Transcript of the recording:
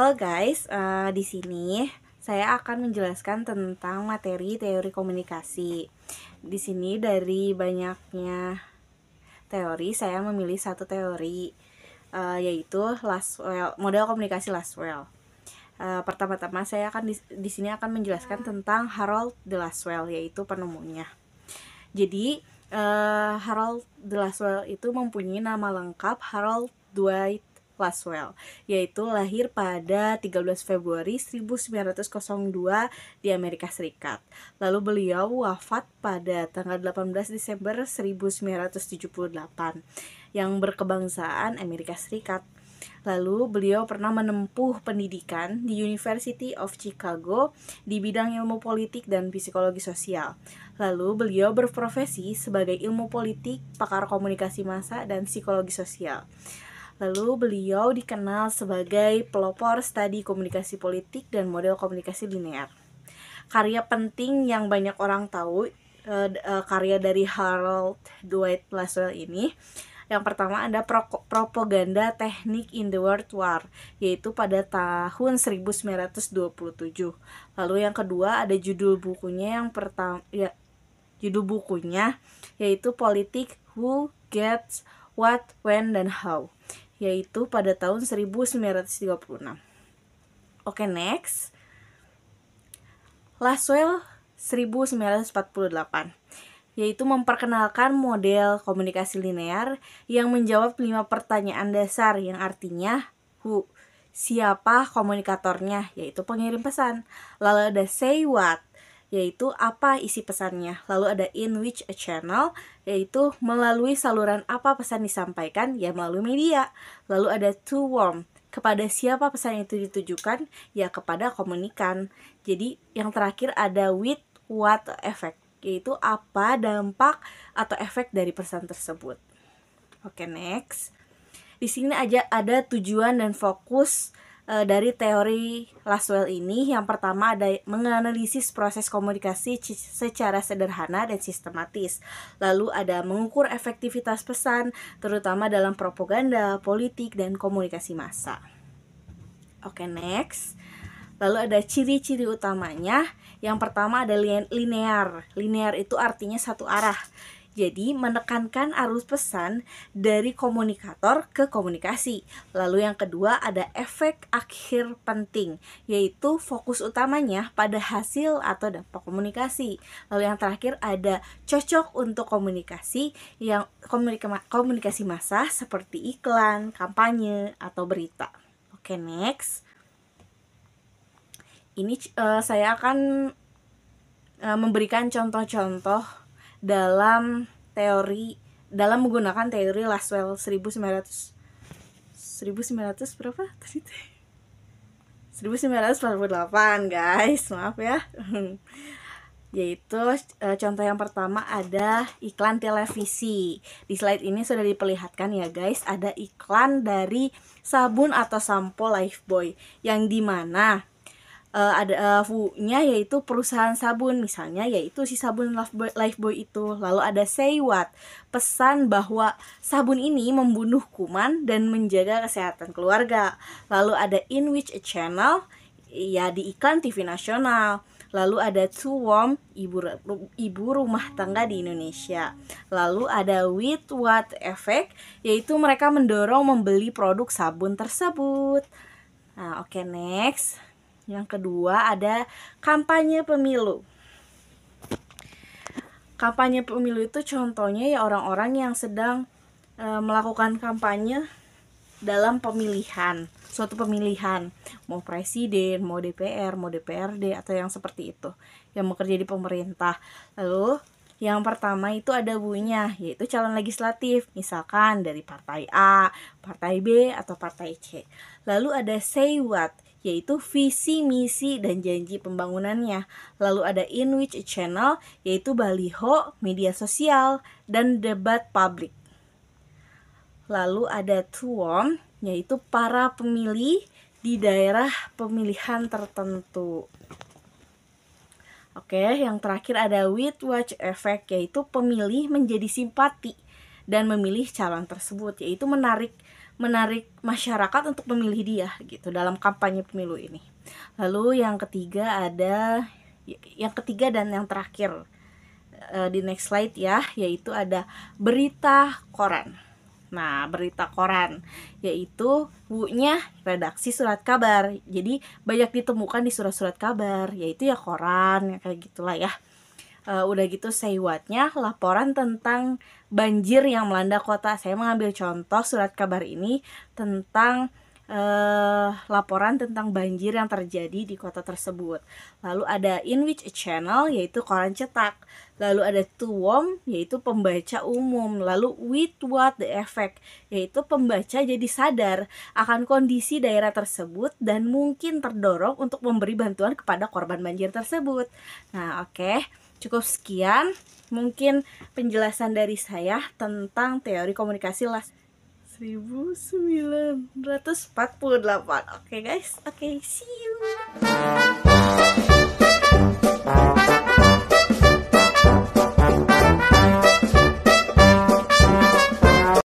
Halo guys, di sini saya akan menjelaskan tentang materi teori komunikasi. Di sini dari banyaknya teori, saya memilih satu teori, yaitu Lasswell, model komunikasi Lasswell. Pertama-tama saya akan di sini akan menjelaskan tentang Harold de Lasswell, yaitu penemunya. Jadi Harold de Lasswell itu mempunyai nama lengkap Harold Dwight Lasswell, yaitu lahir pada 13 Februari 1902 di Amerika Serikat. Lalu beliau wafat pada tanggal 18 Desember 1978 yang berkebangsaan Amerika Serikat. Lalu beliau pernah menempuh pendidikan di University of Chicago di bidang ilmu politik dan psikologi sosial. Lalu beliau berprofesi sebagai ilmu politik, pakar komunikasi massa, dan psikologi sosial. Lalu beliau dikenal sebagai pelopor studi komunikasi politik dan model komunikasi linear. Karya penting yang banyak orang tahu, karya dari Harold Dwight Lasswell ini, yang pertama ada Propaganda Technique in the World War, yaitu pada tahun 1927. Lalu yang kedua ada judul bukunya yaitu Politik Who Gets What, When, dan How, yaitu pada tahun 1936. Oke, next. Lasswell 1948, yaitu memperkenalkan model komunikasi linear yang menjawab 5 pertanyaan dasar, yang artinya who, siapa komunikatornya, yaitu pengirim pesan. Lalu ada say what, yaitu apa isi pesannya. Lalu ada in which a channel, yaitu melalui saluran apa pesan disampaikan, ya melalui media. Lalu ada to whom, kepada siapa pesan itu ditujukan, ya kepada komunikan. Jadi yang terakhir ada with what effect, yaitu apa dampak atau efek dari pesan tersebut. Oke, next. Di sini aja ada tujuan dan fokus dari teori Lasswell ini. Yang pertama ada menganalisis proses komunikasi secara sederhana dan sistematis. Lalu ada mengukur efektivitas pesan, terutama dalam propaganda, politik, dan komunikasi massa. Oke, next. Lalu ada ciri-ciri utamanya. Yang pertama ada linear. Linear itu artinya satu arah. Jadi menekankan arus pesan dari komunikator ke komunikasi. Lalu yang kedua ada efek akhir penting, yaitu fokus utamanya pada hasil atau dampak komunikasi. Lalu yang terakhir ada cocok untuk komunikasi, yang komunikasi massa seperti iklan, kampanye, atau berita. Oke, next. Ini saya akan memberikan contoh-contoh dalam menggunakan teori Lasswell 1948, guys, maaf ya. Yaitu contoh yang pertama ada iklan televisi. Di slide ini sudah diperlihatkan ya guys, ada iklan dari sabun atau sampo Lifebuoy, yang dimana ada nya yaitu perusahaan sabun, misalnya yaitu si sabun Lifebuoy itu. Lalu ada say what, pesan bahwa sabun ini membunuh kuman dan menjaga kesehatan keluarga. Lalu ada in which a channel, ya di iklan TV nasional. Lalu ada to whom, ibu rumah tangga di Indonesia. Lalu ada with what effect, yaitu mereka mendorong membeli produk sabun tersebut. Nah, oke, next. Yang kedua ada kampanye pemilu. Kampanye pemilu itu contohnya ya orang-orang yang sedang melakukan kampanye dalam suatu pemilihan, mau presiden, mau DPR, mau DPRD, atau yang seperti itu, yang bekerja di pemerintah. Lalu yang pertama itu ada bunyinya, yaitu calon legislatif, misalkan dari partai A, partai B, atau partai C. Lalu ada say what, yaitu visi, misi, dan janji pembangunannya. Lalu ada in which a channel, yaitu baliho, media sosial, dan debat publik. Lalu ada to whom, yaitu para pemilih di daerah pemilihan tertentu. Oke, yang terakhir ada with what effect, yaitu pemilih menjadi simpati dan memilih calon tersebut, yaitu menarik menarik masyarakat untuk memilih dia gitu dalam kampanye pemilu ini. Lalu yang ketiga dan yang terakhir di next slide ya, yaitu ada berita koran. Nah, berita koran yaitu nya redaksi surat kabar. Jadi banyak ditemukan di surat-surat kabar, yaitu ya koran, ya kayak gitulah ya. Udah gitu say what-nya laporan tentang banjir yang melanda kota. Saya mengambil contoh surat kabar ini tentang laporan tentang banjir yang terjadi di kota tersebut. Lalu ada in which a channel, yaitu koran cetak. Lalu ada to whom, yaitu pembaca umum. Lalu with what the effect, yaitu pembaca jadi sadar akan kondisi daerah tersebut dan mungkin terdorong untuk memberi bantuan kepada korban banjir tersebut. Nah, oke. Cukup sekian mungkin penjelasan dari saya tentang teori komunikasi 1948. Oke guys, oke, see you.